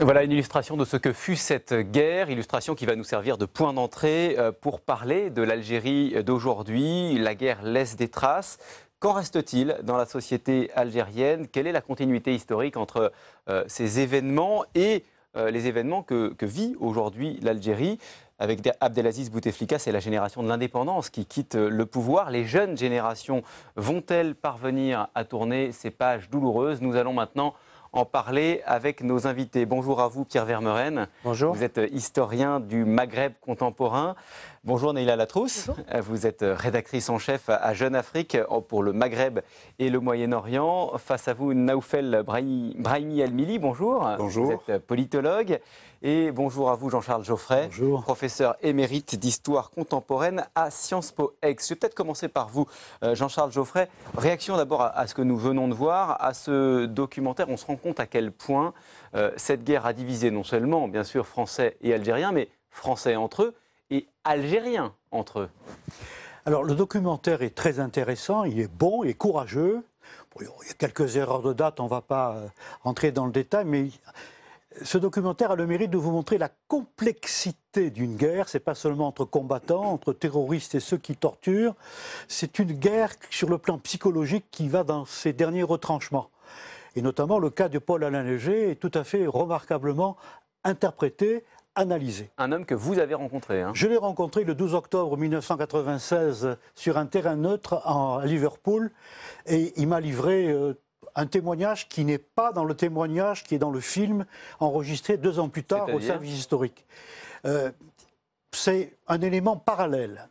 Voilà une illustration de ce que fut cette guerre, illustration qui va nous servir de point d'entrée pour parler de l'Algérie d'aujourd'hui. La guerre laisse des traces. Qu'en reste-t-il dans la société algérienne? Quelle est la continuité historique entre ces événements et les événements que vit aujourd'hui l'Algérie? Avec Abdelaziz Bouteflika, c'est la génération de l'indépendance qui quitte le pouvoir. Les jeunes générations vont-elles parvenir à tourner ces pages douloureuses? Nous allons maintenant en parler avec nos invités. Bonjour à vous, Pierre Vermeuren. Bonjour. Vous êtes historien du Maghreb contemporain. Bonjour, Neila Latrousse. Bonjour. Vous êtes rédactrice en chef à Jeune Afrique pour le Maghreb et le Moyen-Orient. Face à vous, Naoufel Brahimi El-Mili. Bonjour. Bonjour. Vous êtes politologue. Et bonjour à vous, Jean-Charles Geoffrey, bonjour. Professeur émérite d'histoire contemporaine à Sciences Po Aix. Je vais peut-être commencer par vous, Jean-Charles Geoffrey. Réaction d'abord à ce que nous venons de voir, à ce documentaire. On se rend compte à quel point cette guerre a divisé non seulement, bien sûr, Français et Algériens, mais Français entre eux et Algériens entre eux. Alors, le documentaire est très intéressant, il est bon, il est courageux. Bon, il y a quelques erreurs de date, on ne va pas rentrer dans le détail, mais ce documentaire a le mérite de vous montrer la complexité d'une guerre. Ce n'est pas seulement entre combattants, entre terroristes et ceux qui torturent. C'est une guerre sur le plan psychologique qui va dans ses derniers retranchements. Et notamment, le cas de Paul-Alain Léger est tout à fait remarquablement interprété, analysé. Un homme que vous avez rencontré. Je l'ai rencontré le 12 octobre 1996 sur un terrain neutre à Liverpool. Et il m'a livré un témoignage qui n'est pas dans le témoignage qui est dans le film enregistré 2 ans plus tard au service historique. C'est un élément parallèle.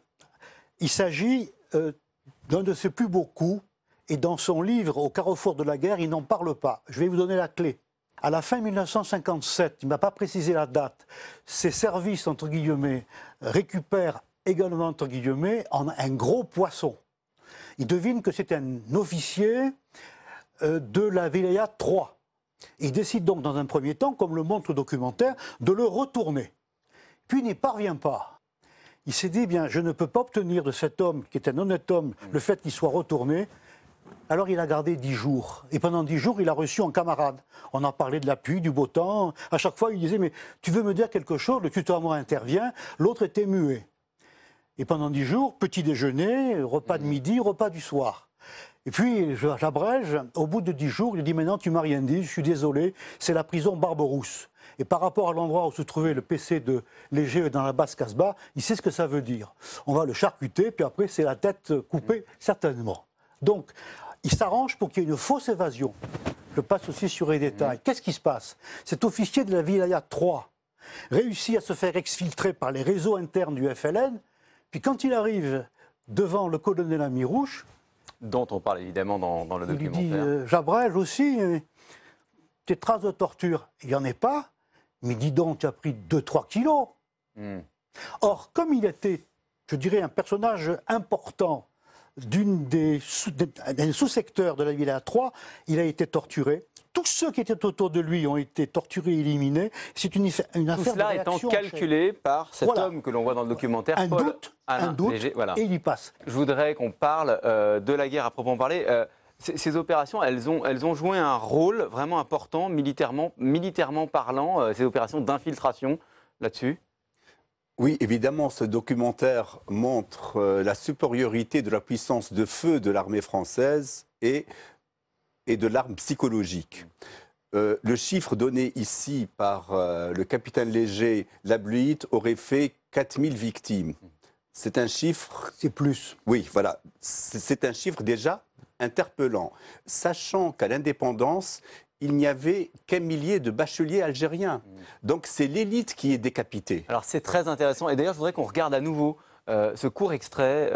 Il s'agit d'un de ses plus beaux coups, et dans son livre Au carrefour de la guerre, il n'en parle pas. Je vais vous donner la clé. À la fin 1957, il ne m'a pas précisé la date, ses services, entre guillemets, récupèrent également, entre guillemets, un gros poisson. Il devine que c'est un officier de la Wilaya 3. Il décide donc dans un premier temps, comme le montre le documentaire, de le retourner. Puis il n'y parvient pas. Il s'est dit, bien, je ne peux pas obtenir de cet homme, qui est un honnête homme, le fait qu'il soit retourné. Alors il a gardé 10 jours. Et pendant 10 jours, il a reçu un camarade. On a parlé de la pluie, du beau temps. À chaque fois, il disait, mais tu veux me dire quelque chose? Le tutoiement intervient. L'autre était muet. Et pendant 10 jours, petit déjeuner, repas de midi, repas du soir. Et puis, j'abrège, au bout de 10 jours, il dit, maintenant tu m'as rien dit, je suis désolé, c'est la prison Barberousse. Et par rapport à l'endroit où se trouvait le PC de Léger dans la basse Casbah, il sait ce que ça veut dire. On va le charcuter, puis après, c'est la tête coupée, certainement. Donc, il s'arrange pour qu'il y ait une fausse évasion. Je passe aussi sur les détails. Qu'est-ce qui se passe? Cet officier de la Wilaya 3 réussit à se faire exfiltrer par les réseaux internes du FLN, puis quand il arrive devant le colonel Amirouche, dont on parle évidemment dans le documentaire. Il lui dit, j'abrège aussi, tes traces de torture. Il n'y en est pas, mais dis donc, tu as pris 2-3 kilos. Or, comme il était, je dirais, un personnage important d'un sous-secteur de la Wilaya 3, il a été torturé. Tous ceux qui étaient autour de lui ont été torturés et éliminés. C'est une affaire de réaction. Tout cela étant calculé par cet homme que l'on voit dans le documentaire, un doute, Léger, voilà. Et il y passe. Je voudrais qu'on parle de la guerre à proprement parler. Ces opérations, elles ont joué un rôle vraiment important, militairement parlant, ces opérations d'infiltration là-dessus. Oui, évidemment, ce documentaire montre la supériorité de la puissance de feu de l'armée française et de l'arme psychologique. Le chiffre donné ici par le capitaine Léger, l'Abluït, aurait fait 4000 victimes. C'est un chiffre... C'est plus. Oui, voilà. C'est un chiffre déjà interpellant. Sachant qu'à l'indépendance, il n'y avait qu'un millier de bacheliers algériens. Donc c'est l'élite qui est décapitée. Alors c'est très intéressant. Et d'ailleurs, je voudrais qu'on regarde à nouveau ce court extrait,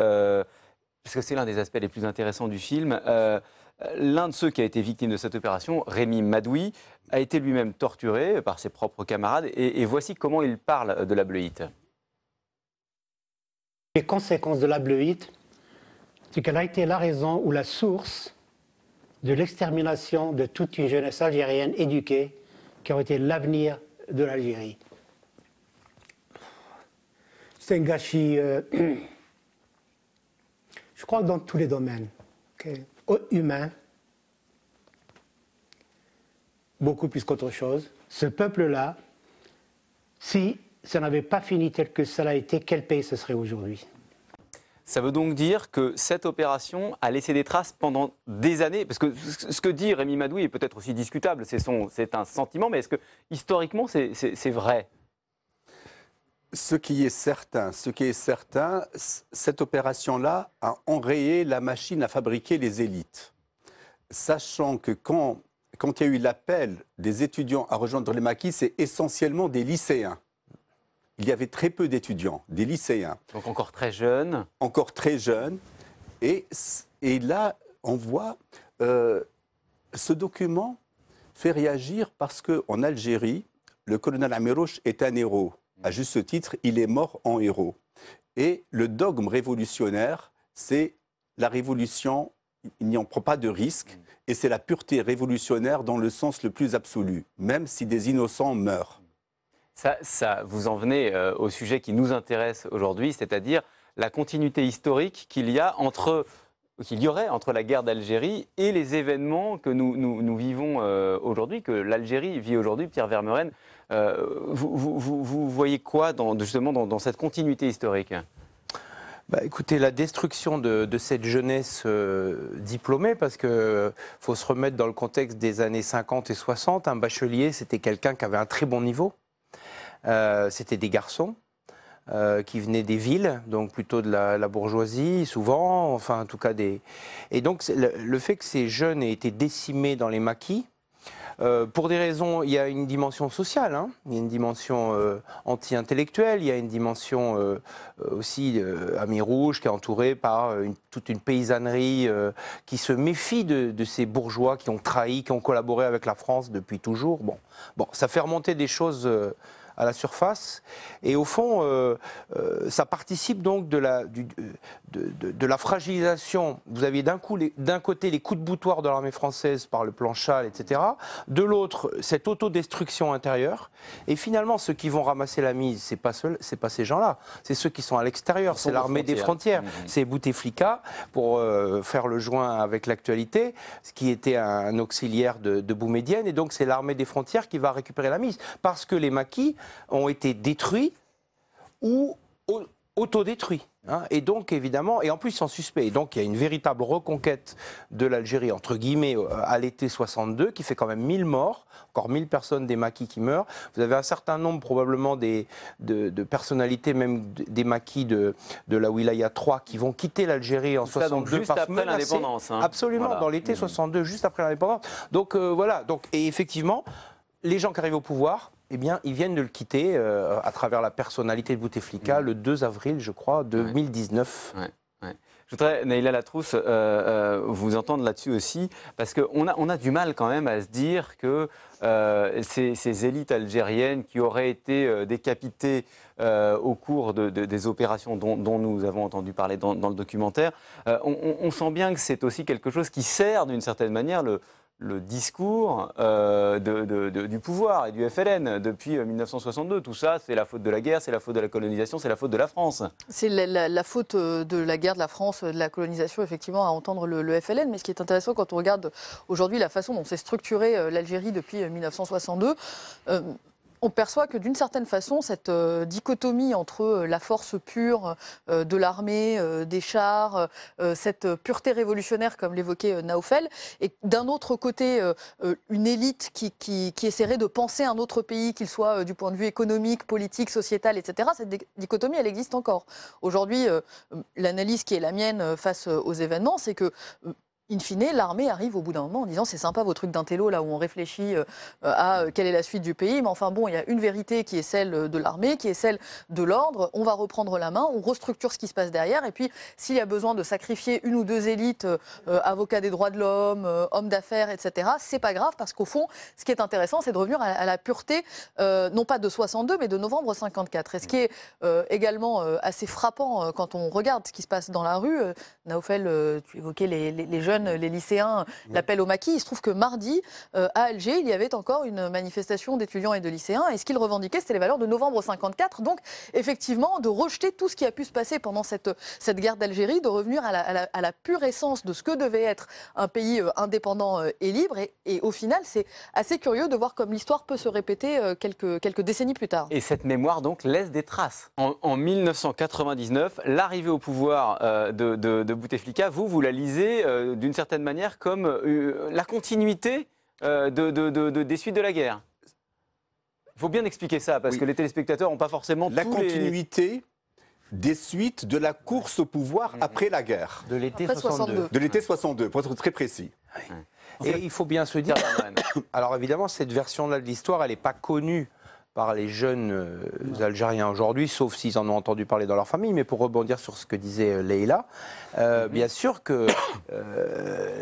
parce que c'est l'un des aspects les plus intéressants du film. L'un de ceux qui a été victime de cette opération, Rémi Madoui, a été lui-même torturé par ses propres camarades. Et voici comment il parle de l'Abluït. Les conséquences de l'Abluït, c'est qu'elle a été la raison ou la source de l'extermination de toute une jeunesse algérienne éduquée qui aurait été l'avenir de l'Algérie. C'est un gâchis, je crois que dans tous les domaines, okay, humains, beaucoup plus qu'autre chose. Ce peuple-là, si ça n'avait pas fini tel que cela a été, quel pays ce serait aujourd'hui? Ça veut donc dire que cette opération a laissé des traces pendant des années, parce que ce que dit Rémi Madoui est peut-être aussi discutable, c'est un sentiment, mais est-ce que historiquement c'est vrai? Ce qui est certain, cette opération-là a enrayé la machine à fabriquer les élites. Sachant que quand il y a eu l'appel des étudiants à rejoindre les maquis, c'est essentiellement des lycéens. Il y avait très peu d'étudiants, des lycéens. Donc encore très jeunes. Encore très jeunes. Et là, on voit, ce document fait réagir parce qu'en Algérie, le colonel Amirouche est un héros. À juste titre, il est mort en héros. Et le dogme révolutionnaire, c'est la révolution, il n'y en prend pas de risque, et c'est la pureté révolutionnaire dans le sens le plus absolu, même si des innocents meurent. Ça, vous en venez au sujet qui nous intéresse aujourd'hui, c'est-à-dire la continuité historique qu'il y aurait entre la guerre d'Algérie et les événements que nous vivons aujourd'hui, que l'Algérie vit aujourd'hui. Pierre Vermeuren, vous voyez quoi justement dans cette continuité historique? Écoutez, la destruction de cette jeunesse diplômée, parce qu'il faut se remettre dans le contexte des années 50 et 60, un bachelier, c'était quelqu'un qui avait un très bon niveau. C'était des garçons qui venaient des villes, donc plutôt de la bourgeoisie, souvent, enfin en tout cas des... Et donc le fait que ces jeunes aient été décimés dans les maquis, pour des raisons, il y a une dimension sociale, hein, il y a une dimension anti-intellectuelle, il y a une dimension aussi Amirouche qui est entouré par toute une paysannerie qui se méfie de ces bourgeois qui ont trahi, qui ont collaboré avec la France depuis toujours. Bon, ça fait remonter des choses à la surface. Et au fond, ça participe donc de la fragilisation. Vous aviez d'un côté les coups de boutoir de l'armée française par le plan Châle, etc. De l'autre, cette autodestruction intérieure. Et finalement, ceux qui vont ramasser la mise, c'est pas ces gens-là. C'est ceux qui sont à l'extérieur. C'est l'armée des frontières. C'est Bouteflika, pour faire le joint avec l'actualité, ce qui était un auxiliaire de Boumedienne. Et donc, c'est l'armée des frontières qui va récupérer la mise. Parce que les maquis ont été détruits ou autodétruits. Hein. Et donc, évidemment, et en plus, ils sont suspects. Et donc, il y a une véritable reconquête de l'Algérie, entre guillemets, à l'été 62, qui fait quand même 1000 morts, encore 1000 personnes des maquis qui meurent. Vous avez un certain nombre, probablement, de personnalités, même des maquis de la Wilaya 3, qui vont quitter l'Algérie en 62. Juste après l'indépendance. Hein. Absolument, voilà. Dans l'été 62, juste après l'indépendance. Donc, voilà. Donc, et effectivement, les gens qui arrivent au pouvoir, eh bien, ils viennent de le quitter à travers la personnalité de Bouteflika le 2 avril, je crois, 2019. Ouais. Je voudrais, Naïla Latrousse, vous entendre là-dessus aussi, parce qu'on a du mal quand même à se dire que ces élites algériennes qui auraient été décapitées au cours des opérations dont nous avons entendu parler dans le documentaire, on sent bien que c'est aussi quelque chose qui sert d'une certaine manière le discours du pouvoir et du FLN depuis 1962. Tout ça, c'est la faute de la guerre, c'est la faute de la colonisation, c'est la faute de la France. C'est la faute de la guerre, de la France, de la colonisation, effectivement, à entendre le FLN. Mais ce qui est intéressant quand on regarde aujourd'hui la façon dont s'est structurée l'Algérie depuis 1962, on perçoit que d'une certaine façon, cette dichotomie entre la force pure de l'armée, des chars, cette pureté révolutionnaire, comme l'évoquait Naoufel, et d'un autre côté, une élite qui essaierait de penser un autre pays, qu'il soit du point de vue économique, politique, sociétal, etc., cette dichotomie, elle existe encore. Aujourd'hui, l'analyse qui est la mienne face aux événements, c'est que in fine, l'armée arrive au bout d'un moment en disant c'est sympa vos trucs d'intello là où on réfléchit à quelle est la suite du pays, mais enfin bon, il y a une vérité qui est celle de l'armée, qui est celle de l'ordre, on va reprendre la main, on restructure ce qui se passe derrière, et puis s'il y a besoin de sacrifier une ou deux élites, avocats des droits de l'homme, hommes d'affaires, etc., c'est pas grave, parce qu'au fond, ce qui est intéressant, c'est de revenir à la pureté, non pas de 62, mais de novembre 54. Et ce qui est également assez frappant quand on regarde ce qui se passe dans la rue, Naoufel, tu évoquais les jeunes jeunes, les lycéens, l'appel au maquis. Il se trouve que mardi, à Alger, il y avait encore une manifestation d'étudiants et de lycéens. Et ce qu'ils revendiquaient, c'était les valeurs de novembre 54. Donc, effectivement, de rejeter tout ce qui a pu se passer pendant cette guerre d'Algérie, de revenir à la pure essence de ce que devait être un pays indépendant et libre. Et au final, c'est assez curieux de voir comme l'histoire peut se répéter quelques décennies plus tard. Et cette mémoire, donc, laisse des traces. En 1999, l'arrivée au pouvoir de Bouteflika, vous la lisez d'une certaine manière comme la continuité des suites de la guerre. Il faut bien expliquer ça, parce que les téléspectateurs n'ont pas forcément la continuité des suites de la course au pouvoir après la guerre. De l'été 62. De l'été 62, pour être très précis. Et il faut bien se dire, alors évidemment, cette version-là de l'histoire, elle n'est pas connue par les jeunes Algériens aujourd'hui, sauf s'ils en ont entendu parler dans leur famille. Mais pour rebondir sur ce que disait Leïla, bien sûr que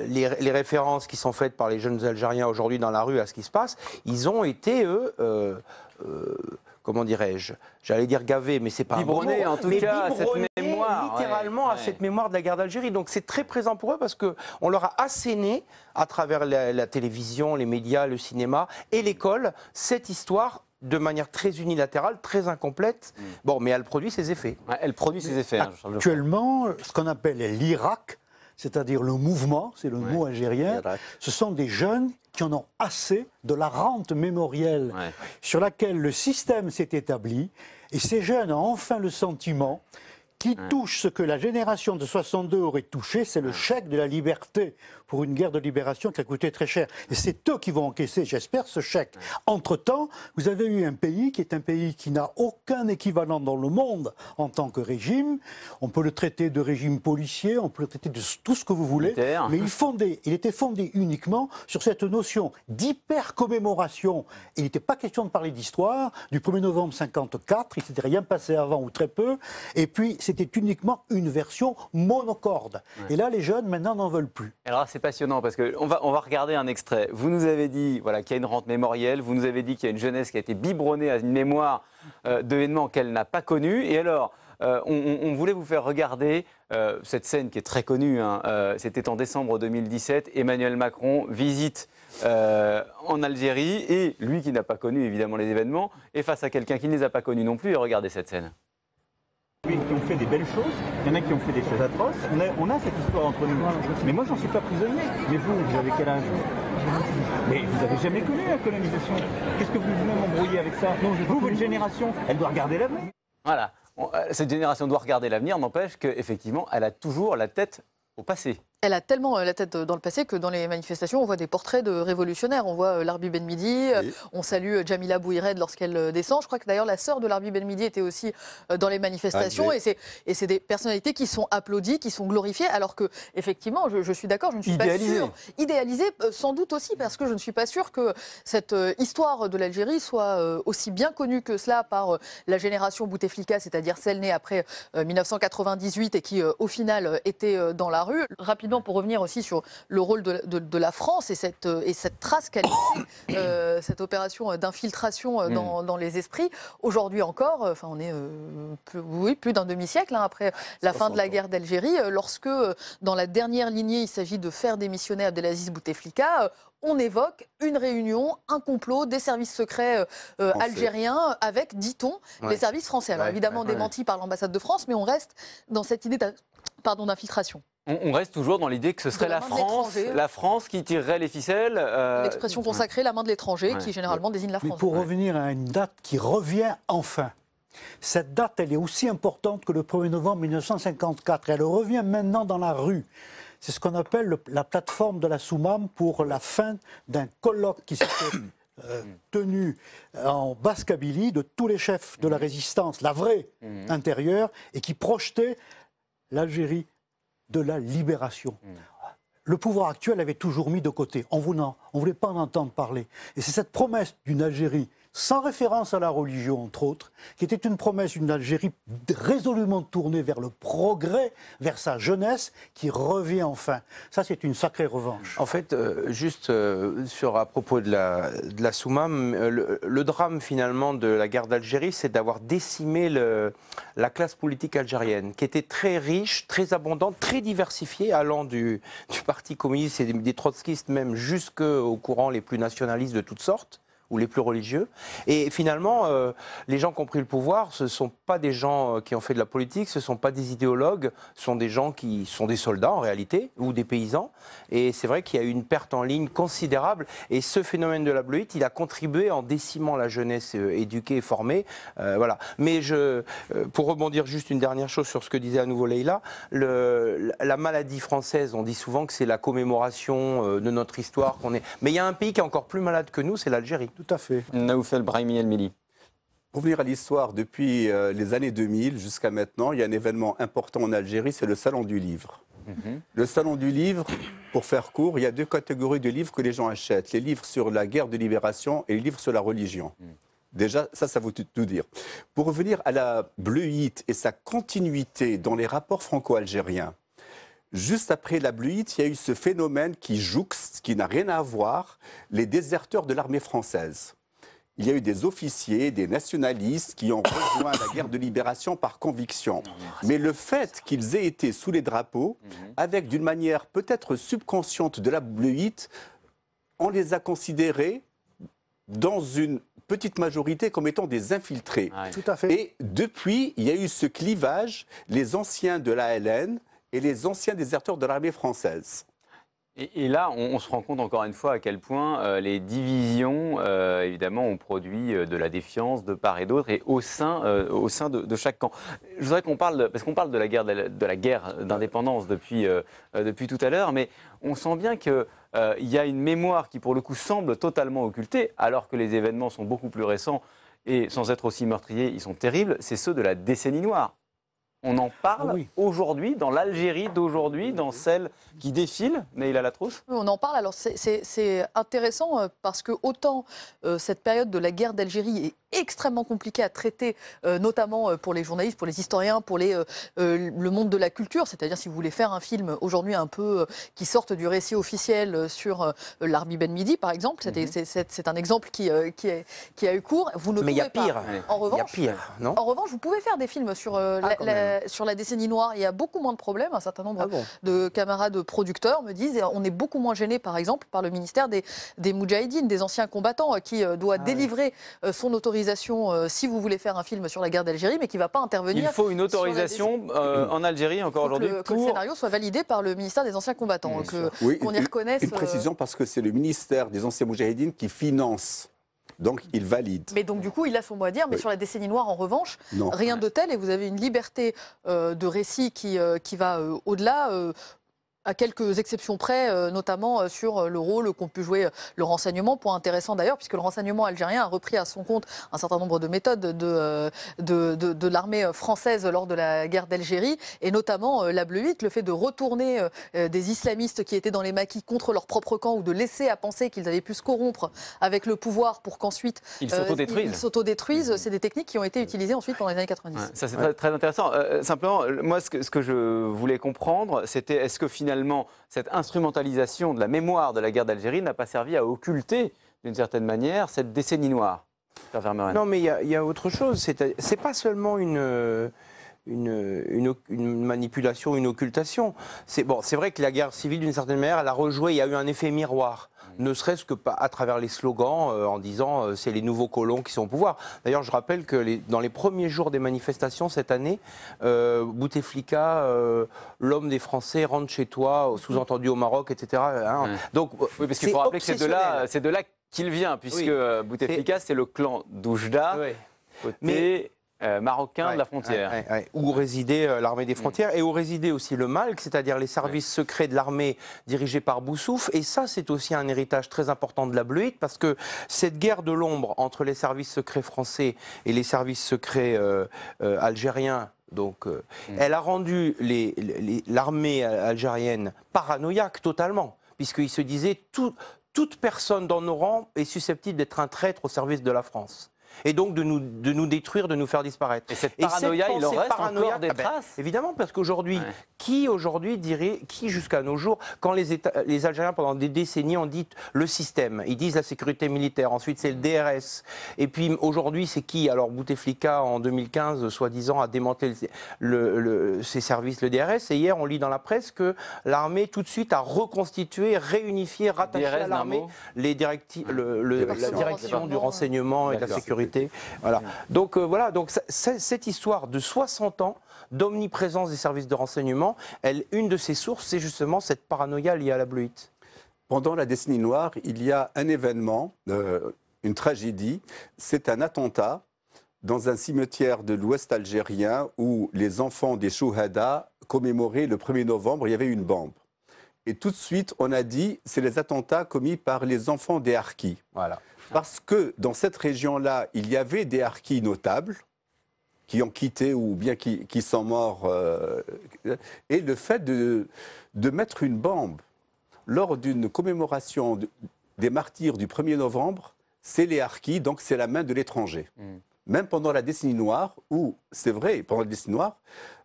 les références qui sont faites par les jeunes Algériens aujourd'hui dans la rue à ce qui se passe, ils ont été, eux, comment dirais-je, j'allais dire gavés, mais c'est pas biberonnés, en tout cas, à cette mémoire. Littéralement à cette mémoire de la guerre d'Algérie. Donc c'est très présent pour eux parce qu'on leur a asséné, à travers la télévision, les médias, le cinéma et l'école, cette histoire de manière très unilatérale, très incomplète. Bon, mais elle produit ses effets. Ouais, elle produit ses effets. Actuellement, ce qu'on appelle l'Irak, c'est-à-dire le mouvement, c'est le mot algérien, ce sont des jeunes qui en ont assez de la rente mémorielle sur laquelle le système s'est établi. Et ces jeunes ont enfin le sentiment qui touche ce que la génération de 62 aurait touché, c'est le chèque de la liberté pour une guerre de libération qui a coûté très cher. Et c'est eux qui vont encaisser, j'espère, ce chèque. Entre-temps, vous avez eu un pays qui est un pays qui n'a aucun équivalent dans le monde en tant que régime. On peut le traiter de régime policier, on peut le traiter de tout ce que vous voulez, mais il était fondé uniquement sur cette notion d'hyper-commémoration. Il n'était pas question de parler d'histoire. Du 1er novembre 54, il ne s'était rien passé avant ou très peu. Et puis, c'était uniquement une version monocorde. Et là, les jeunes, maintenant, n'en veulent plus. Alors, c'est passionnant parce qu'on va regarder un extrait. Vous nous avez dit qu'il y a une rente mémorielle, vous nous avez dit qu'il y a une jeunesse qui a été biberonnée à une mémoire d'événements qu'elle n'a pas connus. Et alors, on voulait vous faire regarder cette scène qui est très connue. C'était en décembre 2017. Emmanuel Macron visite en Algérie et lui qui n'a pas connu évidemment les événements est face à quelqu'un qui ne les a pas connus non plus. Et regardez cette scène. Qui ont fait des belles choses, il y en a qui ont fait des choses atroces. On a cette histoire entre nous. Mais moi, j'en suis pas prisonnier. Mais vous avez quel âge? Mais vous avez jamais connu la colonisation. Qu'est-ce que vous venez m'embrouiller avec ça? Vous, votre génération, elle doit regarder l'avenir. Voilà. Cette génération doit regarder l'avenir, n'empêche qu'effectivement, elle a toujours la tête au passé. Elle a tellement la tête dans le passé que dans les manifestations, on voit des portraits de révolutionnaires. On voit Larbi Ben Midi, on salue Jamila Bouhired lorsqu'elle descend. Je crois que d'ailleurs la sœur de Larbi Ben Midi était aussi dans les manifestations. Et c'est des personnalités qui sont applaudies, qui sont glorifiées, alors que effectivement, je suis d'accord, je ne suis pas sûre. Idéalisée, sans doute aussi, parce que je ne suis pas sûre que cette histoire de l'Algérie soit aussi bien connue que cela par la génération Bouteflika, c'est-à-dire celle née après 1998 et qui, au final, était dans la rue. Rapidement, pour revenir aussi sur le rôle de la France et cette trace qu'a laissée cette opération d'infiltration dans les esprits. Aujourd'hui encore, on est plus d'un demi-siècle après la fin de la guerre d'Algérie, lorsque dans la dernière lignée, il s'agit de faire démissionner Abdelaziz Bouteflika, on évoque une réunion, un complot des services secrets algériens avec, dit-on, les services français. Alors évidemment démenti par l'ambassade de France, mais on reste dans cette idée d'infiltration. On reste toujours dans l'idée que ce serait la France qui tirerait les ficelles. L'expression consacrée, la main de l'étranger, qui généralement désigne la France. Mais pour revenir à une date qui revient enfin, cette date, elle est aussi importante que le 1er novembre 1954. Elle revient maintenant dans la rue. C'est ce qu'on appelle la plateforme de la Soumam pour la fin d'un colloque qui s'était tenu en Basse-Kabylie de tous les chefs de la résistance, la vraie intérieure, et qui projetait l'Algérie de la libération. Le pouvoir actuel avait toujours mis de côté, en voulant On ne voulait pas en entendre parler. Et c'est cette promesse d'une Algérie sans référence à la religion, entre autres, qui était une promesse d'une Algérie résolument tournée vers le progrès, vers sa jeunesse, qui revient enfin. Ça, c'est une sacrée revanche. En fait, juste à propos de la Soumam, le drame finalement de la guerre d'Algérie, c'est d'avoir décimé la classe politique algérienne, qui était très riche, très abondante, très diversifiée, allant du Parti communiste et des trotskistes même jusqu'aux courants les plus nationalistes de toutes sortes, ou les plus religieux. Et finalement, les gens qui ont pris le pouvoir, ce ne sont pas des gens qui ont fait de la politique, ce ne sont pas des idéologues, ce sont des gens qui sont des soldats en réalité, ou des paysans. Et c'est vrai qu'il y a eu une perte en ligne considérable. Et ce phénomène de la bleuite, il a contribué en décimant la jeunesse éduquée et formée. Voilà. Mais pour rebondir juste une dernière chose sur ce que disait à nouveau Leïla, la maladie française, on dit souvent que c'est la commémoration de notre histoire. Mais il y a un pays qui est encore plus malade que nous, c'est l'Algérie. Tout à fait. Naoufel Brahimi El-Mili. Pour venir à l'histoire, depuis les années 2000 jusqu'à maintenant, il y a un événement important en Algérie, c'est le Salon du Livre. Le Salon du Livre, pour faire court, il y a deux catégories de livres que les gens achètent. Les livres sur la guerre de libération et les livres sur la religion. Déjà, ça veut tout dire. Pour revenir à la bleuite et sa continuité dans les rapports franco-algériens, juste après la bleuite, il y a eu ce phénomène qui jouxte, qui n'a rien à voir, les déserteurs de l'armée française. Il y a eu des officiers, des nationalistes qui ont rejoint la guerre de libération par conviction. Mais le fait qu'ils aient été sous les drapeaux, avec d'une manière peut-être subconsciente de la bleuite, on les a considérés dans une petite majorité comme étant des infiltrés. Tout à fait. Et depuis, il y a eu ce clivage, les anciens de l'ALN et les anciens déserteurs de l'armée française. Et là, on se rend compte encore une fois à quel point les divisions, évidemment, ont produit de la défiance de part et d'autre et au sein de chaque camp. Je voudrais qu'on parle, parce qu'on parle de la guerre d'indépendance depuis tout à l'heure, mais on sent bien qu'il y a une mémoire qui, pour le coup, semble totalement occultée, alors que les événements sont beaucoup plus récents et sans être aussi meurtriers, ils sont terribles, c'est ceux de la décennie noire. On en parle aujourd'hui, dans l'Algérie d'aujourd'hui, dans celle qui défile, Neïla Latrousse. Oui, on en parle. Alors c'est intéressant parce que autant cette période de la guerre d'Algérie est extrêmement compliquée à traiter, notamment pour les journalistes, pour les historiens, pour le monde de la culture. C'est-à-dire si vous voulez faire un film aujourd'hui un peu qui sorte du récit officiel sur l'Arbi Ben Midi, par exemple, c'est un exemple qui a eu cours. Vous ne Mais il y a pouvez pire. pas. En revanche, il y a pire, non ? En revanche, vous pouvez faire des films sur sur la décennie noire. Il y a beaucoup moins de problèmes. Un certain nombre de camarades producteurs me disent on est beaucoup moins gênés, par exemple, par le ministère des Moudjahidines, des anciens combattants, qui doit délivrer son autorisation si vous voulez faire un film sur la guerre d'Algérie, mais qui ne va pas intervenir. Il faut une autorisation en Algérie encore aujourd'hui que le scénario soit validé par le ministère des anciens combattants, qu'on y reconnaisse. Une précision, parce que c'est le ministère des anciens Moudjahidines qui finance. Donc, il valide. Mais donc, du coup, il a son mot à dire. Mais sur la décennie noire, en revanche, rien de tel. Et vous avez une liberté de récit qui va au-delà. À quelques exceptions près, notamment sur le rôle qu'ont pu jouer le renseignement, point intéressant d'ailleurs, puisque le renseignement algérien a repris à son compte un certain nombre de méthodes de l'armée française lors de la guerre d'Algérie, et notamment la bleuite, le fait de retourner des islamistes qui étaient dans les maquis contre leur propre camp, ou de laisser à penser qu'ils avaient pu se corrompre avec le pouvoir pour qu'ensuite ils s'autodétruisent. C'est des techniques qui ont été utilisées ensuite pendant les années 90. Ouais, ça, c'est très, très intéressant. Simplement, moi, ce que je voulais comprendre, c'était est-ce que finalement, cette instrumentalisation de la mémoire de la guerre d'Algérie n'a pas servi à occulter, d'une certaine manière, cette décennie noire? Non, mais il y a autre chose. C'est pas seulement une manipulation, une occultation. C'est vrai que la guerre civile, d'une certaine manière, elle a rejoué, il y a eu un effet miroir. Ne serait-ce que à travers les slogans en disant c'est les nouveaux colons qui sont au pouvoir. D'ailleurs, je rappelle que dans les premiers jours des manifestations cette année, Bouteflika, l'homme des Français, rentre chez toi, sous-entendu au Maroc, etc. Donc, oui, parce qu'il faut rappeler que c'est de là qu'il vient, puisque Bouteflika, c'est le clan d'Oujda, côté marocain de la frontière. Où résidait l'armée des frontières et où résidait aussi le MALC, c'est-à-dire les services secrets de l'armée dirigés par Boussouf. Et ça, c'est aussi un héritage très important de la bleuite, parce que cette guerre de l'ombre entre les services secrets français et les services secrets algériens, elle a rendu l'armée algérienne paranoïaque totalement, puisqu'ils se disaient tout toute personne dans nos rangs est susceptible d'être un traître au service de la France. Et donc de nous détruire, de nous faire disparaître. Et cette paranoïa, il en reste encore des traces. Évidemment, parce qu'aujourd'hui, qui dirait, qui jusqu'à nos jours, quand les Algériens pendant des décennies ont dit le système, ils disent la sécurité militaire, ensuite c'est le DRS, et puis aujourd'hui c'est qui? Alors Bouteflika en 2015, soi-disant, a démantelé ses services, le DRS, et hier on lit dans la presse que l'armée tout de suite a reconstitué, réunifié, rattaché à l'armée la direction du renseignement et de la sécurité. Voilà. Donc cette histoire de 60 ans d'omniprésence des services de renseignement, une de ses sources, c'est justement cette paranoïa liée à la bleuite. Pendant la décennie noire, il y a un événement, une tragédie, c'est un attentat dans un cimetière de l'Ouest algérien où les enfants des Chouhada commémoraient le 1er novembre, il y avait une bombe. Et tout de suite, on a dit, c'est les attentats commis par les enfants des harkis. Voilà. Parce que dans cette région-là, il y avait des harkis notables qui ont quitté ou bien qui sont morts. Et le fait de mettre une bombe lors d'une commémoration des martyrs du 1er novembre, c'est les harkis, donc c'est la main de l'étranger. Même pendant la décennie noire, où, c'est vrai, pendant la décennie noire,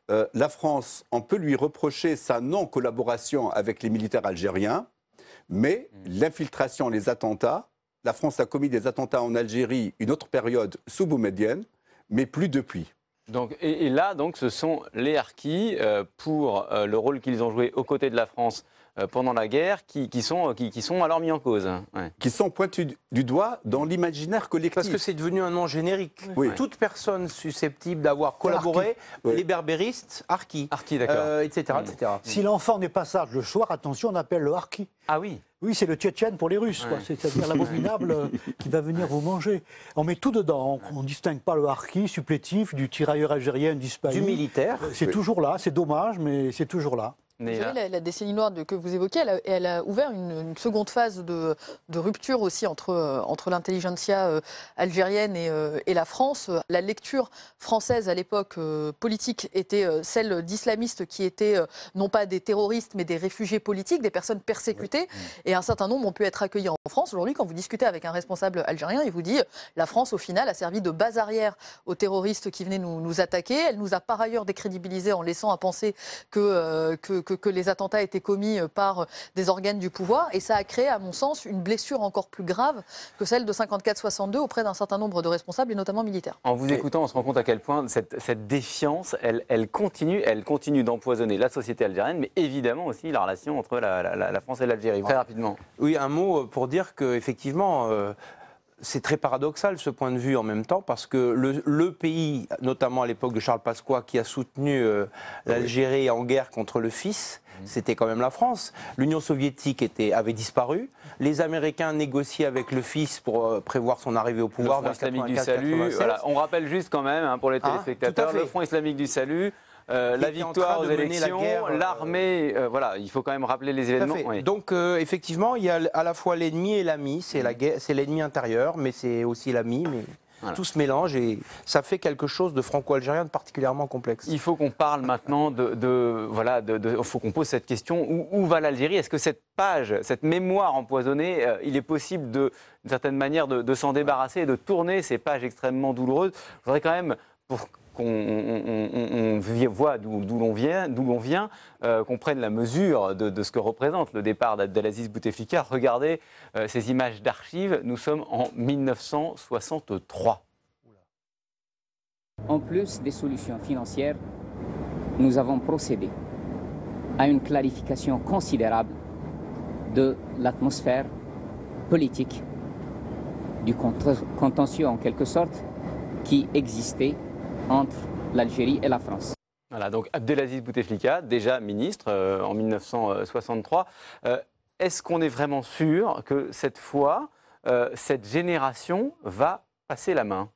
la France, on peut lui reprocher sa non-collaboration avec les militaires algériens, mais l'infiltration, les attentats, la France a commis des attentats en Algérie, une autre période sous Boumedienne, mais plus depuis. Donc, et là, donc, ce sont les harkis, pour le rôle qu'ils ont joué aux côtés de la France pendant la guerre, qui sont alors mis en cause. Ouais. Qui sont pointus du doigt dans l'imaginaire collectif. Parce que c'est devenu un nom générique. Oui. Toute personne susceptible d'avoir collaboré, les berbéristes, harkis, d'accord. etc. etc. Si l'enfant n'est pas sage le soir, attention, on appelle le harki. Ah oui. Oui, c'est le Tchétchène pour les Russes, quoi. C'est-à-dire l'abominable qui va venir vous manger. On met tout dedans, on ne distingue pas le harki supplétif du tirailleur algérien disparu. Du militaire. C'est toujours là, c'est dommage, mais c'est toujours là. Vous savez, la décennie noire que vous évoquez, elle a ouvert une seconde phase de rupture aussi entre l'intelligentsia algérienne et la France. La lecture française à l'époque politique était celle d'islamistes qui étaient non pas des terroristes mais des réfugiés politiques, des personnes persécutées. Et un certain nombre ont pu être accueillis en France. Aujourd'hui, quand vous discutez avec un responsable algérien, il vous dit la France, au final, a servi de base arrière aux terroristes qui venaient nous attaquer. Elle nous a par ailleurs décrédibilisés en laissant à penser que les attentats étaient commis par des organes du pouvoir. Et ça a créé, à mon sens, une blessure encore plus grave que celle de 54-62 auprès d'un certain nombre de responsables, et notamment militaires. En vous écoutant, on se rend compte à quel point cette défiance, elle continue d'empoisonner la société algérienne, mais évidemment aussi la relation entre la France et l'Algérie. Très rapidement. Oui, un mot pour dire qu'effectivement, c'est très paradoxal ce point de vue en même temps, parce que le pays, notamment à l'époque de Charles Pasqua, qui a soutenu l'Algérie en guerre contre le fils, c'était quand même la France. L'Union soviétique avait disparu. Les Américains négociaient avec le fils pour prévoir son arrivée au pouvoir. Le Front islamique du Salut. Voilà, on rappelle juste quand même, pour les téléspectateurs, le Front islamique du Salut. La victoire aux élections, l'armée, voilà, il faut quand même rappeler les événements. Oui. Donc effectivement, il y a à la fois l'ennemi et l'ami, c'est la guerre, c'est l'ennemi intérieur, mais c'est aussi l'ami, mais voilà. Tout se mélange et ça fait quelque chose de franco-algérien de particulièrement complexe. Il faut qu'on parle maintenant faut qu'on pose cette question, où va l'Algérie? Est-ce que cette page, cette mémoire empoisonnée, il est possible d'une certaine manière de s'en débarrasser et de tourner ces pages extrêmement douloureuses? Je voudrais quand même, pour qu'on voit d'où l'on vient, qu'on prenne la mesure de ce que représente le départ d'Abdelaziz Bouteflika. Regardez ces images d'archives, nous sommes en 1963. En plus des solutions financières, nous avons procédé à une clarification considérable de l'atmosphère politique, du contentieux en quelque sorte, qui existait entre l'Algérie et la France. Voilà, donc Abdelaziz Bouteflika, déjà ministre en 1963. Est-ce qu'on est vraiment sûr que cette fois, cette génération va passer la main?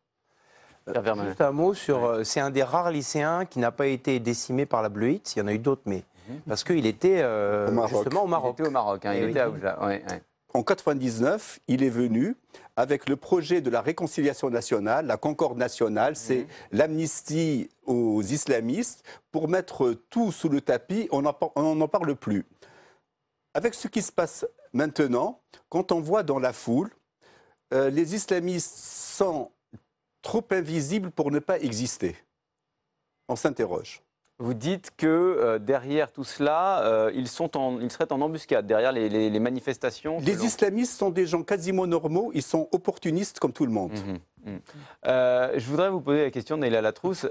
Juste un mot sur... c'est un des rares lycéens qui n'a pas été décimé par la bleuite. Il y en a eu d'autres, mais parce qu'il était justement au Maroc. Il était au Maroc, il était à Oujda. Ouais. En 1999, il est venu avec le projet de la réconciliation nationale, la concorde nationale, c'est l'amnistie aux islamistes pour mettre tout sous le tapis, on n'en parle plus. Avec ce qui se passe Maintenant, quand on voit dans la foule, les islamistes sont trop invisibles pour ne pas exister. On s'interroge. Vous dites que derrière tout cela, ils seraient en embuscade, derrière les manifestations. Les islamistes sont des gens quasiment normaux, ils sont opportunistes comme tout le monde. Je voudrais vous poser la question, Neila Latrousse,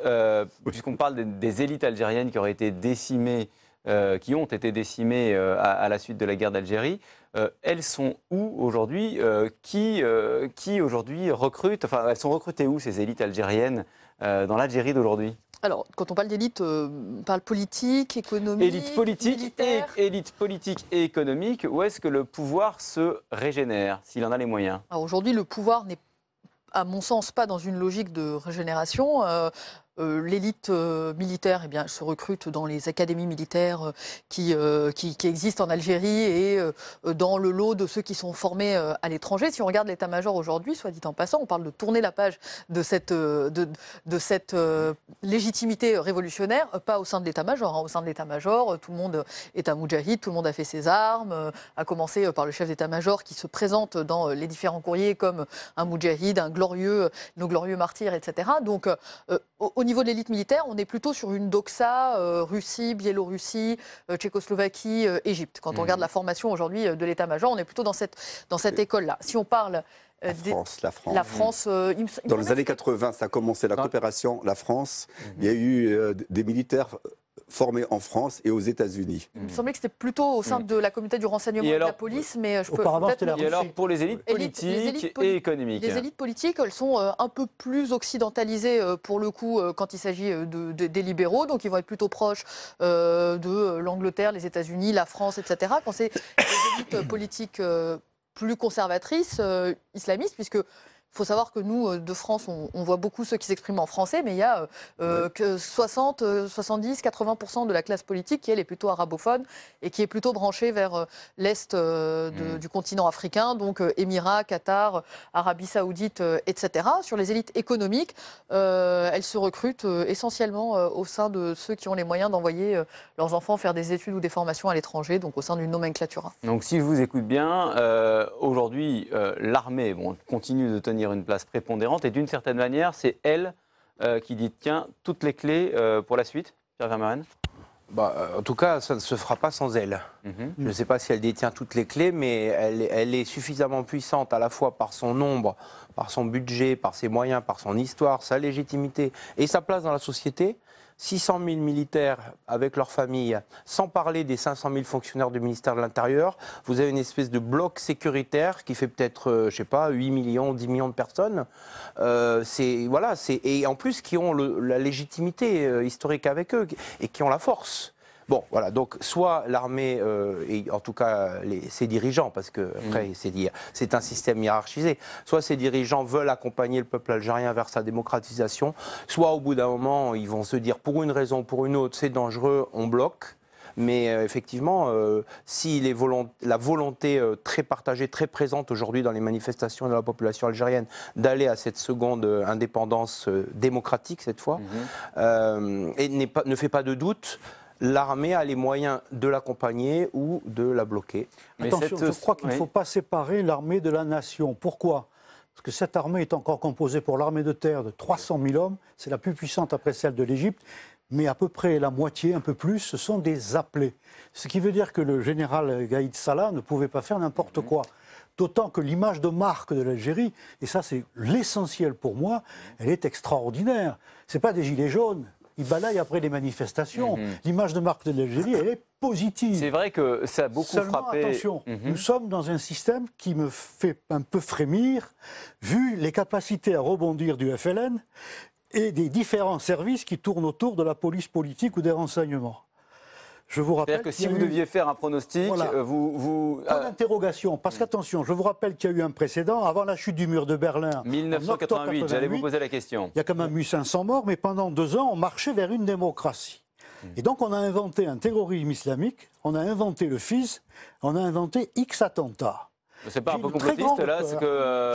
puisqu'on parle des élites algériennes qui auraient été décimées, qui ont été décimées à la suite de la guerre d'Algérie. Elles sont où aujourd'hui Qui aujourd'hui recrute, enfin elles sont recrutées où ces élites algériennes dans l'Algérie d'aujourd'hui? Alors, quand on parle d'élite, on parle politique, économique, militaire. Élite politique et économique, où est-ce que le pouvoir se régénère, s'il en a les moyens? Alors aujourd'hui, le pouvoir n'est, à mon sens, pas dans une logique de régénération. L'élite militaire, eh bien, elle se recrute dans les académies militaires qui existent en Algérie et dans le lot de ceux qui sont formés à l'étranger. Si on regarde l'état-major aujourd'hui, soit dit en passant, on parle de tourner la page de cette légitimité révolutionnaire, pas au sein de l'état-major. Hein. Au sein de l'état-major, tout le monde est un moudjahid, tout le monde a fait ses armes, à commencer par le chef d'état-major qui se présente dans les différents courriers comme un moudjahid, nos glorieux martyrs, etc. Donc, au niveau de l'élite militaire, on est plutôt sur une doxa Russie, Biélorussie, Tchécoslovaquie, Égypte. Quand on regarde la formation aujourd'hui de l'état-major, on est plutôt dans cette école-là. Si on parle La France. Dans les années 80, ça a commencé la coopération, la France. Il y a eu des militaires formés en France et aux États-Unis. Il me semblait que c'était plutôt au sein de la communauté du renseignement et de la police, mais je peux peut-être... Et alors, pour les élites politiques et économiques? Les élites politiques, elles sont un peu plus occidentalisées, pour le coup, quand il s'agit des libéraux, donc ils vont être plutôt proches de l'Angleterre, les États-Unis, la France, etc. Quand c'est les élites politiques plus conservatrices, islamistes, puisque... Il faut savoir que nous, de France, on voit beaucoup ceux qui s'expriment en français, mais il y a que 60, 70, 80% de la classe politique qui, elle, est plutôt arabophone et qui est plutôt branchée vers l'Est du continent africain, donc Émirats, Qatar, Arabie Saoudite, etc. Sur les élites économiques, elles se recrutent essentiellement au sein de ceux qui ont les moyens d'envoyer leurs enfants faire des études ou des formations à l'étranger, donc au sein d'une nomenclatura. Donc si je vous écoute bien, aujourd'hui, l'armée continue de tenir une place prépondérante et d'une certaine manière, c'est elle qui détient toutes les clés pour la suite, Pierre Vermeuren. En tout cas, ça ne se fera pas sans elle. Je ne sais pas si elle détient toutes les clés, mais elle est suffisamment puissante à la fois par son nombre, par son budget, par ses moyens, par son histoire, sa légitimité et sa place dans la société. 600 000 militaires avec leurs familles, sans parler des 500 000 fonctionnaires du ministère de l'Intérieur. Vous avez une espèce de bloc sécuritaire qui fait peut-être, 8 millions, 10 millions de personnes. Et en plus qui ont la légitimité historique avec eux et qui ont la force. Bon, voilà, donc soit l'armée, et en tout cas ses dirigeants, parce que après c'est un système hiérarchisé, soit ses dirigeants veulent accompagner le peuple algérien vers sa démocratisation, soit au bout d'un moment, ils vont se dire pour une raison ou pour une autre, c'est dangereux, on bloque. Mais effectivement, si la volonté très partagée, très présente aujourd'hui dans les manifestations de la population algérienne d'aller à cette seconde indépendance démocratique cette fois, et ne fait pas de doute, l'armée a les moyens de l'accompagner ou de la bloquer. Mais attention, je crois qu'il ne faut pas séparer l'armée de la nation. Pourquoi ? Parce que cette armée est encore composée pour l'armée de terre de 300 000 hommes. C'est la plus puissante après celle de l'Égypte. Mais à peu près la moitié, un peu plus, ce sont des appelés. Ce qui veut dire que le général Gaïd Salah ne pouvait pas faire n'importe quoi. D'autant que l'image de marque de l'Algérie, et ça c'est l'essentiel pour moi, elle est extraordinaire. Ce n'est pas des gilets jaunes. Ils balayent après les manifestations. L'image de marque de l'Algérie, elle est positive. C'est vrai que ça a beaucoup frappé. Attention, nous sommes dans un système qui me fait un peu frémir, vu les capacités à rebondir du FLN et des différents services qui tournent autour de la police politique ou des renseignements. Je vous rappelle que si vous deviez faire un pronostic, voilà. Pas d'interrogation, parce qu'attention, je vous rappelle qu'il y a eu un précédent, avant la chute du mur de Berlin. 1988, j'allais vous poser la question. Il y a quand même eu 500 morts, mais pendant 2 ans, on marchait vers une démocratie. Et donc on a inventé un terrorisme islamique, on a inventé le FIS, on a inventé X attentats. C'est pas un J'ai peu une très complotiste grande là, peur. c'est que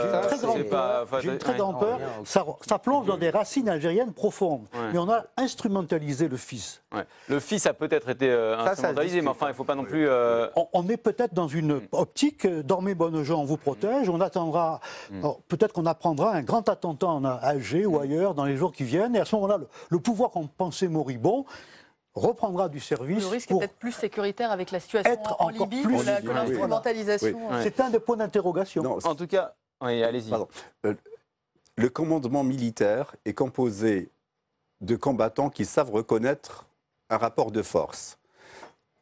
J'ai une très c'est grande pas- peur. enfin, J'ai une très ouais, grande non, peur. rien, Ça plonge dans des racines algériennes profondes. Ouais. Mais on a instrumentalisé le fils. ouais. Le fils a peut-être été instrumentalisé, discute, mais enfin, il ne faut pas non plus. On est peut-être dans une optique, dormez bonnes gens, on vous protège, on attendra, peut-être qu'on apprendra un grand attentat à Alger ou ailleurs dans les jours qui viennent, et à ce moment-là, le pouvoir qu'on pensait moribond reprendra du service. Le risque est pour peut-être plus sécuritaire avec la situation être en encore Libye plus que oui. l'instrumentalisation. Oui. Ouais. C'est un des points d'interrogation. Non, En tout cas, oui, allez-y. Pardon. Le commandement militaire est composé de combattants qui savent reconnaître un rapport de force.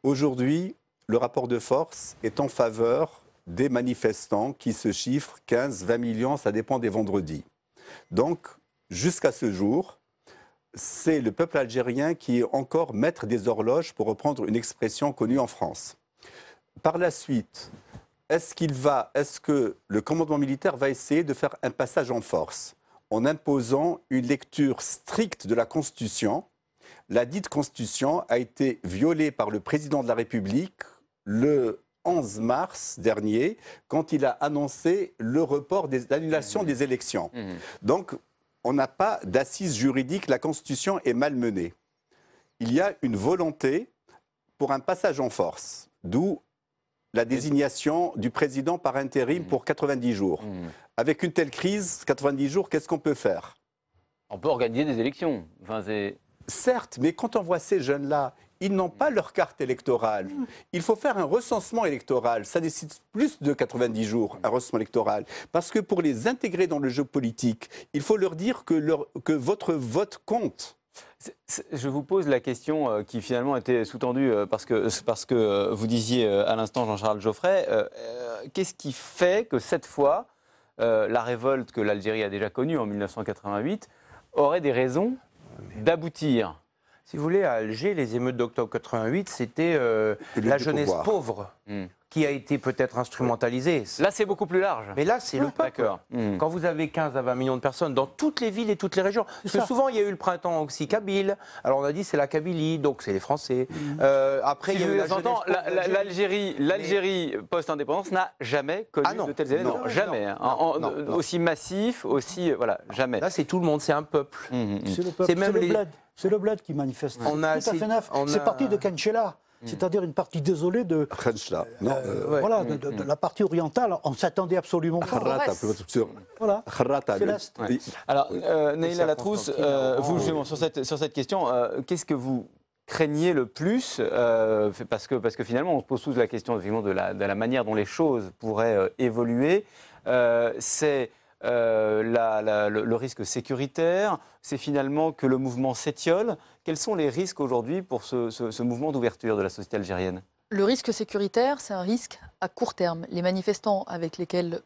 Aujourd'hui, le rapport de force est en faveur des manifestants qui se chiffrent 15-20 millions, ça dépend des vendredis. Donc, jusqu'à ce jour, c'est le peuple algérien qui est encore maître des horloges, pour reprendre une expression connue en France. Par la suite, est-ce que le commandement militaire va essayer de faire un passage en force en imposant une lecture stricte de la Constitution? La dite Constitution a été violée par le président de la République le 11 mars dernier, quand il a annoncé le report l'annulation des élections. Donc, on n'a pas d'assises juridiques, la Constitution est malmenée. Il y a une volonté pour un passage en force, d'où la désignation du président par intérim pour 90 jours. Avec une telle crise, 90 jours, qu'est-ce qu'on peut faire? On peut organiser des élections. Enfin, Certes, mais quand on voit ces jeunes-là, ils n'ont pas leur carte électorale. Il faut faire un recensement électoral. Ça nécessite plus de 90 jours, un recensement électoral. Parce que pour les intégrer dans le jeu politique, il faut leur dire que votre vote compte. Je vous pose la question qui finalement était sous-tendue parce que vous disiez à l'instant, Jean-Charles Geoffray, qu'est-ce qui fait que cette fois, la révolte que l'Algérie a déjà connue en 1988 aurait des raisons d'aboutir? Si vous voulez, à Alger, les émeutes d'octobre 88, c'était la jeunesse pouvoir. pauvre qui a été peut-être instrumentalisée. Là, c'est beaucoup plus large. Mais là, c'est le peuple. D'accord. Quand vous avez 15 à 20 millions de personnes dans toutes les villes et toutes les régions, parce que souvent, il y a eu le printemps aussi kabyle. Alors, on a dit c'est la Kabylie, donc c'est les Français. Après, Si il y a je eu la vous entends, jeunesse pauvre d'Algérie. l'Algérie post-indépendance n'a jamais connu Ah non. de tels événements. Non. Jamais. Non. Aussi massif, aussi. Voilà, jamais. Là, c'est tout le monde, c'est un peuple. C'est le peuple, C'est même c'est le les- bled. C'est le bled qui manifeste. On a C'est tout à assez- fait neuf. on C'est a- parti de Kenchela, c'est-à-dire une partie désolée de, Khenchla. Non, ouais. voilà, de la partie orientale. On ne s'attendait absolument pas. Kharrata, Bref. pour être sûr. Voilà. Kharrata, C'est le- l'Est. Oui. Alors, Naïla Latrousse, Constantine, vous, justement, sur cette question, qu'est-ce que vous craignez le plus parce que finalement, on se pose tous la question effectivement, de la manière dont les choses pourraient évoluer. C'est le risque sécuritaire, c'est finalement que le mouvement s'étiole. Quels sont les risques aujourd'hui pour ce mouvement d'ouverture de la société algérienne? Le risque sécuritaire, c'est un risque à court terme. Les manifestants avec lesquels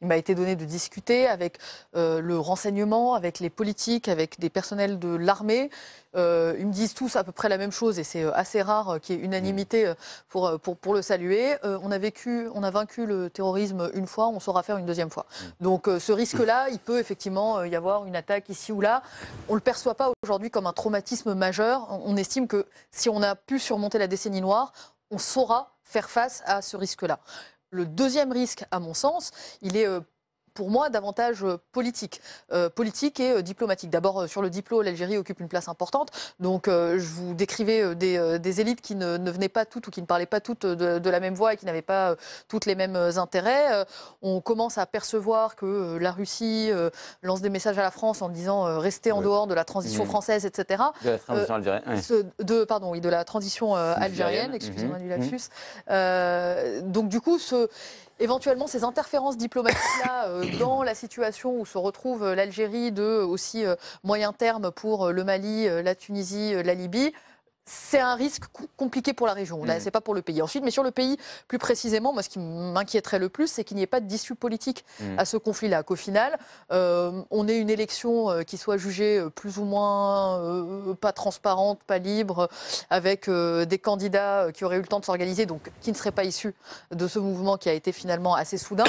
il m'a été donné de discuter, avec le renseignement, avec les politiques, avec des personnels de l'armée, ils me disent tous à peu près la même chose et c'est assez rare qu'il y ait unanimité pour le saluer. On a vaincu le terrorisme une fois, on saura faire une deuxième fois. Donc ce risque-là, il peut effectivement y avoir une attaque ici ou là. On ne le perçoit pas aujourd'hui comme un traumatisme majeur. On estime que si on a pu surmonter la décennie noire, on saura faire face à ce risque-là. Le deuxième risque, à mon sens, il est pour moi davantage politique et diplomatique. D'abord, sur le diplo, l'Algérie occupe une place importante. Donc, je vous décrivais des élites qui ne venaient pas toutes ou qui ne parlaient pas toutes de la même voix et qui n'avaient pas toutes les mêmes intérêts. On commence à percevoir que la Russie lance des messages à la France en disant restez en dehors de la transition française, etc. De la transition algérienne. Ouais. De la transition algérienne, excusez-moi du lapsus. Donc du coup, éventuellement, ces interférences diplomatiques-là dans la situation où se retrouve l'Algérie de aussi moyen terme pour le Mali, la Tunisie, la Libye, c'est un risque compliqué pour la région. Là, c'est pas pour le pays. Ensuite, mais sur le pays, plus précisément, moi, ce qui m'inquiéterait le plus, c'est qu'il n'y ait pas d'issue politique à ce conflit-là. Qu'au final, on ait une élection qui soit jugée plus ou moins pas transparente, pas libre, avec des candidats qui auraient eu le temps de s'organiser, donc qui ne seraient pas issus de ce mouvement qui a été finalement assez soudain,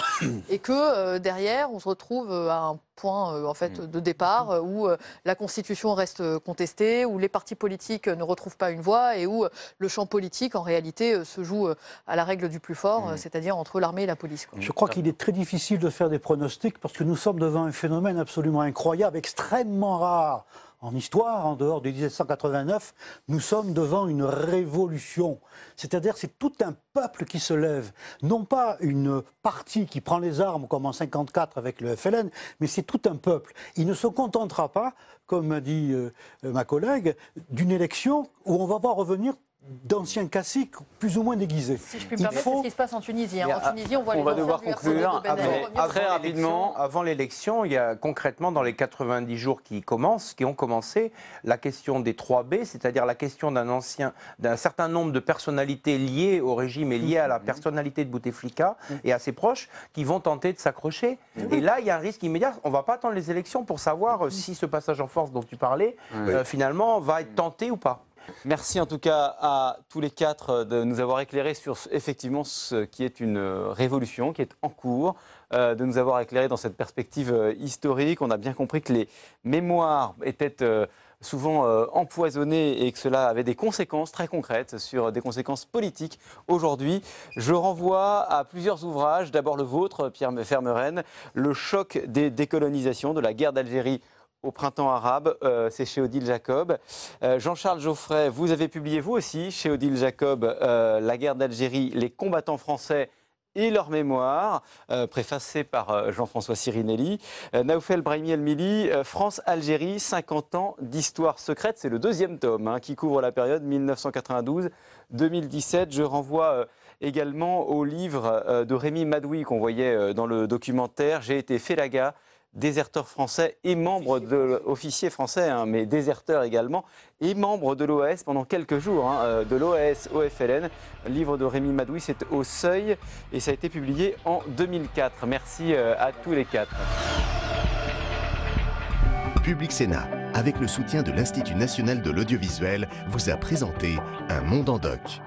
et que derrière, on se retrouve à un point en fait de départ où la Constitution reste contestée, où les partis politiques ne retrouvent pas pas une voix et où le champ politique, en réalité, se joue à la règle du plus fort, c'est-à-dire entre l'armée et la police, quoi. Je crois qu'il est très difficile de faire des pronostics parce que nous sommes devant un phénomène absolument incroyable, extrêmement rare en histoire, en dehors de 1789. Nous sommes devant une révolution. C'est-à-dire c'est tout un peuple qui se lève. Non pas une partie qui prend les armes comme en 54 avec le FLN, mais c'est tout un peuple. Il ne se contentera pas, comme a dit ma collègue, d'une élection où on va voir revenir d'anciens classiques plus ou moins déguisés. Si je puis me permettre, c'est ce qui se passe en Tunisie. En Tunisie, on voit les va devoir anciens du conclure. RCD de Ben Ali. Très rapidement. Avant l'élection, il y a concrètement dans les 90 jours qui ont commencé, la question des 3B, c'est-à-dire la question d'un certain nombre de personnalités liées au régime et liées à la personnalité de Bouteflika et à ses proches, qui vont tenter de s'accrocher. Et là, il y a un risque immédiat. On ne va pas attendre les élections pour savoir si ce passage en force dont tu parlais, finalement, va être tenté ou pas. Merci en tout cas à tous les quatre de nous avoir éclairé sur effectivement ce qui est une révolution qui est en cours, de nous avoir éclairé dans cette perspective historique. On a bien compris que les mémoires étaient souvent empoisonnées et que cela avait des conséquences très concrètes sur des conséquences politiques. Aujourd'hui, je renvoie à plusieurs ouvrages. D'abord le vôtre, Pierre Vermeren, Le choc des décolonisations de la guerre d'Algérie au printemps arabe, c'est chez Odile Jacob. Jean-Charles Geoffray, vous avez publié vous aussi chez Odile Jacob La guerre d'Algérie, les combattants français et leur mémoire, préfacé par Jean-François Sirinelli. Naoufel Brahimi El-Mili, France-Algérie, 50 ans d'histoire secrète. C'est le deuxième tome qui couvre la période 1992-2017. Je renvoie également au livre de Rémi Madoui qu'on voyait dans le documentaire « J'ai été Félaga ». Déserteur français et membre de officier français, mais déserteur également, et membre de l'OAS pendant quelques jours, de l'OAS au FLN. Le livre de Rémi Madoui, c'est Au Seuil, et ça a été publié en 2004. Merci à tous les quatre. Public Sénat, avec le soutien de l'Institut national de l'audiovisuel, vous a présenté Un monde en doc.